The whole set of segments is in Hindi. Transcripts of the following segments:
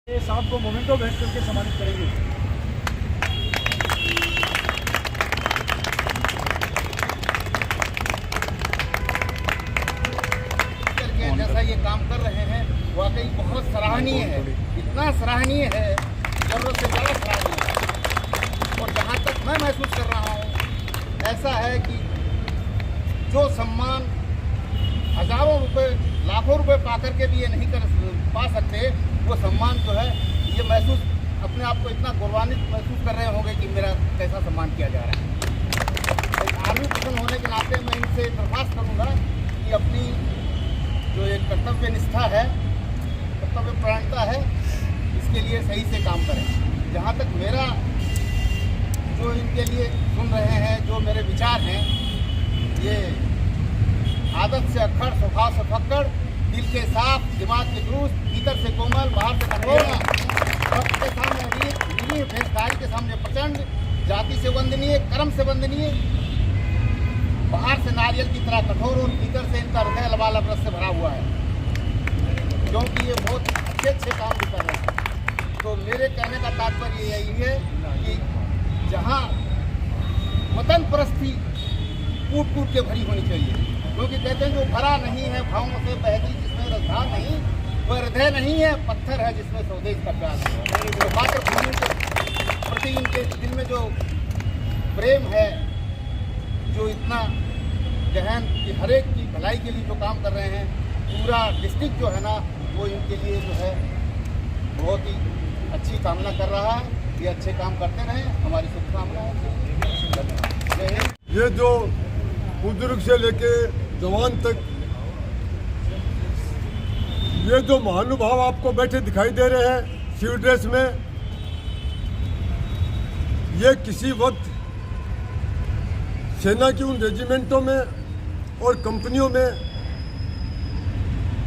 साहब को मोमेंटो भेंट करके सम्मानित करेंगे। जैसा ये काम कर रहे हैं वाकई बहुत सराहनीय है, इतना सराहनीय है, जरूरत से ज़्यादा सराहनीय है। और जहाँ तक मैं महसूस कर रहा हूँ ऐसा है कि जो सम्मान हज़ारों रुपए लाखों रुपए पा करके भी ये नहीं पा सकते, वो सम्मान जो है ये महसूस अपने आप को इतना गौरवान्वित महसूस कर रहे होंगे कि मेरा कैसा सम्मान किया जा रहा है। एक आर्मी पर्सन होने के नाते मैं इनसे दरख्वास्त करूँगा कि अपनी जो एक कर्तव्य निष्ठा है, कर्तव्य प्राणता है, इसके लिए सही से काम करें। जहाँ तक मेरा जो इनके लिए सुन रहे हैं, जो मेरे विचार हैं, ये आदत से अक्खड़, स्वभाव से फक्कड़, दिल के साफ, दिमाग के दुरुस्त, भीतर से कोमल, बाहर से कठोर, वक्त के सामने वीर, भेषधारी के सामने प्रचंड, जाति से वंदनीय, कर्म से वंदनीय, बाहर से नारियल की तरह कठोर और भीतर से इनका हृदय लबालब रस से भरा हुआ है, क्योंकि ये बहुत अच्छे काम भी कर रहे हैं। तो मेरे कहने का तात्पर्य यही है कि जहाँ वतन परस्ती कूट कूट के भरी होनी चाहिए, क्योंकि कहते हैं जो भरा नहीं है भावों से बहती जिसमें रसधार नहीं, वह हृदय नहीं है, पत्थर है जिसमें स्वदेश का प्यार है। तो मातृभूमि के प्रति इनके दिल में जो प्रेम है, जो इतना गहन कि हर एक की भलाई के लिए जो काम कर रहे हैं, पूरा डिस्ट्रिक्ट जो है ना वो इनके लिए जो है बहुत ही अच्छी कामना कर रहा है। ये अच्छे काम करते रहें, हमारी शुभकामनाएं। ये जो बुजुर्ग से लेके जवान तक ये जो महानुभाव आपको बैठे दिखाई दे रहे हैं सिविल ड्रेस में, ये किसी वक्त सेना की उन रेजिमेंटों में और कंपनियों में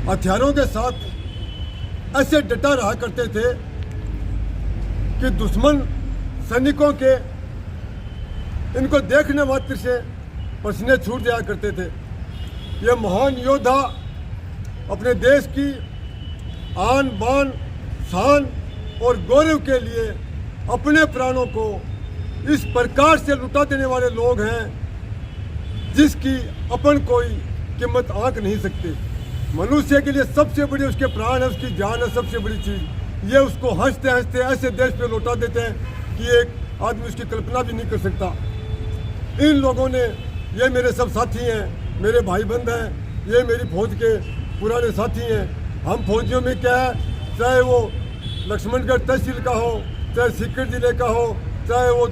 हथियारों के साथ ऐसे डटा रहा करते थे कि दुश्मन सैनिकों के इनको देखने मात्र से पसीने छूट जाया करते थे। ये महान योद्धा अपने देश की आन बान शान और गौरव के लिए अपने प्राणों को इस प्रकार से लुटा देने वाले लोग हैं जिसकी अपन कोई कीमत आंक नहीं सकते। मनुष्य के लिए सबसे बड़ी उसके प्राण है, उसकी जान है सबसे बड़ी चीज़। ये उसको हंसते हंसते ऐसे देश पे लौटा देते हैं कि एक आदमी उसकी कल्पना भी नहीं कर सकता। इन लोगों ने, ये मेरे सब साथी हैं, मेरे भाई बंद हैं, ये मेरी फौज के पुराने साथी हैं। हम फौजियों में क्या है, चाहे वो लक्ष्मणगढ़ तहसील का हो, चाहे सीकर जिले का हो, चाहे वो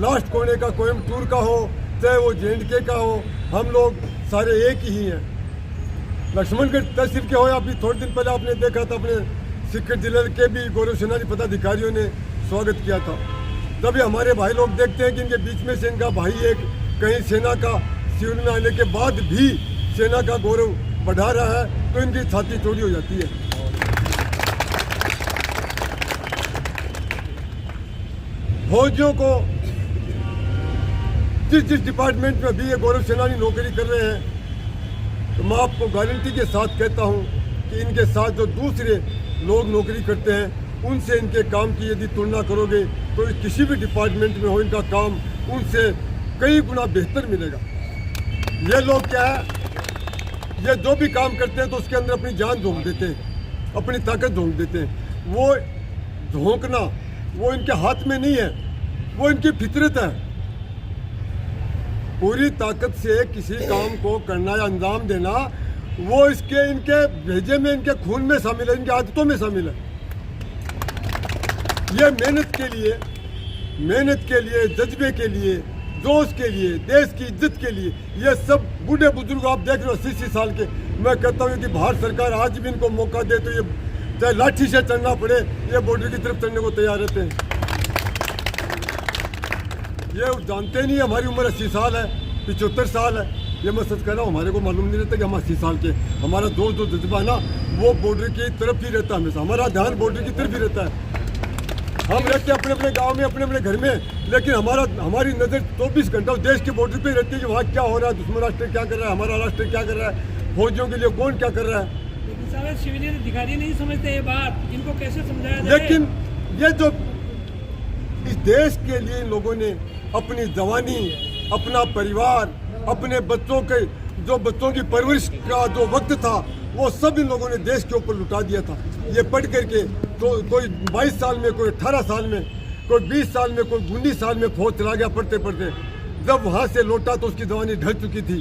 लास्ट कोने का कोयम्बटूर का हो, चाहे वो JNK का हो, हम लोग सारे एक ही हैं। लक्ष्मणगढ़ तहसील के हो, अभी थोड़े दिन पहले आपने देखा था अपने सीकर जिले के भी गौरव सेनानी पदाधिकारियों ने स्वागत किया था। तभी हमारे भाई लोग देखते हैं कि इनके बीच में से इनका भाई एक कहीं सेना का सिविल में आने के बाद भी सेना का गौरव बढ़ा रहा है, तो इनकी छाती चौड़ी हो जाती है। फौजियों को जिस डिपार्टमेंट में भी ये गौरव सेनानी नौकरी कर रहे हैं, तो मैं आपको गारंटी के साथ कहता हूं कि इनके साथ जो दूसरे लोग नौकरी करते हैं उनसे इनके काम की यदि तुलना करोगे तो किसी भी डिपार्टमेंट में हो इनका काम उनसे कई गुना बेहतर मिलेगा। ये लोग क्या है, ये जो भी काम करते हैं तो उसके अंदर अपनी जान झोंक देते हैं, अपनी ताकत झोंक देते हैं। वो झोंकना वो इनके हाथ में नहीं है, वो इनकी फितरत है। पूरी ताकत से किसी काम को करना या अंजाम देना वो इनके भेजे में, इनके खून में शामिल है, इनकी आदतों में शामिल है। ये मेहनत के लिए, जज्बे के लिए, जोश के लिए, देश की इज्जत के लिए, ये सब बूढ़े बुजुर्ग आप देख रहे हो 80 साल के। मैं कहता हूँ कि भारत सरकार आज भी इनको मौका दे तो ये चाहे लाठी से चढ़ना पड़े, ये बॉर्डर की तरफ चढ़ने को तैयार रहते हैं। ये जानते नहीं हमारी उम्र 80 साल है, 75 साल है। ये मैं सच कह रहा हूँ, हमारे को मालूम नहीं रहता कि हम 80 साल के। हमारा जो जज्बा ना वो बॉर्डर की तरफ ही रहता है हमेशा, हमारा ध्यान बॉर्डर की तरफ ही रहता है। हम रहते हैं अपने अपने गांव में, अपने अपने घर में, लेकिन हमारी नज़र 24 घंटा देश के बॉर्डर पे रहती है कि वहाँ क्या हो रहा है, दुश्मन राष्ट्र क्या कर रहा है, हमारा राष्ट्र क्या कर रहा है, फौजियों के लिए कौन क्या कर रहा है। सारे सिविलियन अधिकारी नहीं समझते ये बात, इनको कैसे समझाया जाए? लेकिन ये जो इस देश के लिए इन लोगों ने अपनी जवानी, अपना परिवार, अपने बच्चों के जो बच्चों की परवरिश का जो वक्त था वो सब इन लोगों ने देश के ऊपर लुटा दिया था। ये पढ़ करके तो कोई 22 साल में, कोई 18 साल में, कोई 20 साल में, कोई 19 साल में फौज चला गया पढ़ते पढ़ते। जब वहाँ से लौटा तो उसकी जवानी ढल चुकी थी।